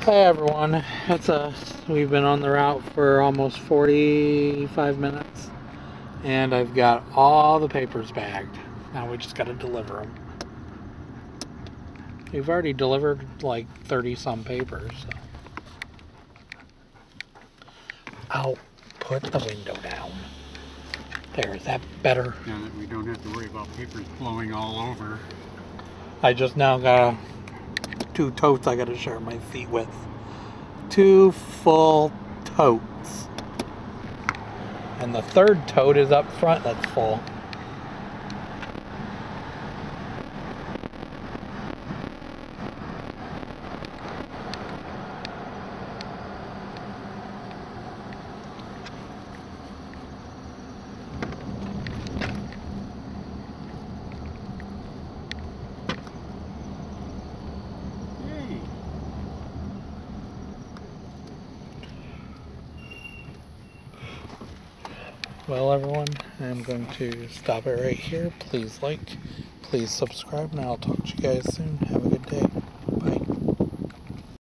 Hey everyone, we've been on the route for almost 45 minutes and I've got all the papers bagged. Now we just got to deliver them. We've already delivered like 30 some papers. So. I'll put the window down. There, is that better? Now that we don't have to worry about papers blowing all over. I just now got 2 totes I got to share my feet with. 2 full totes. And the 3rd tote is up front that's full. Well everyone, I'm going to stop it right here. Please like, please subscribe, and I'll talk to you guys soon. Have a good day.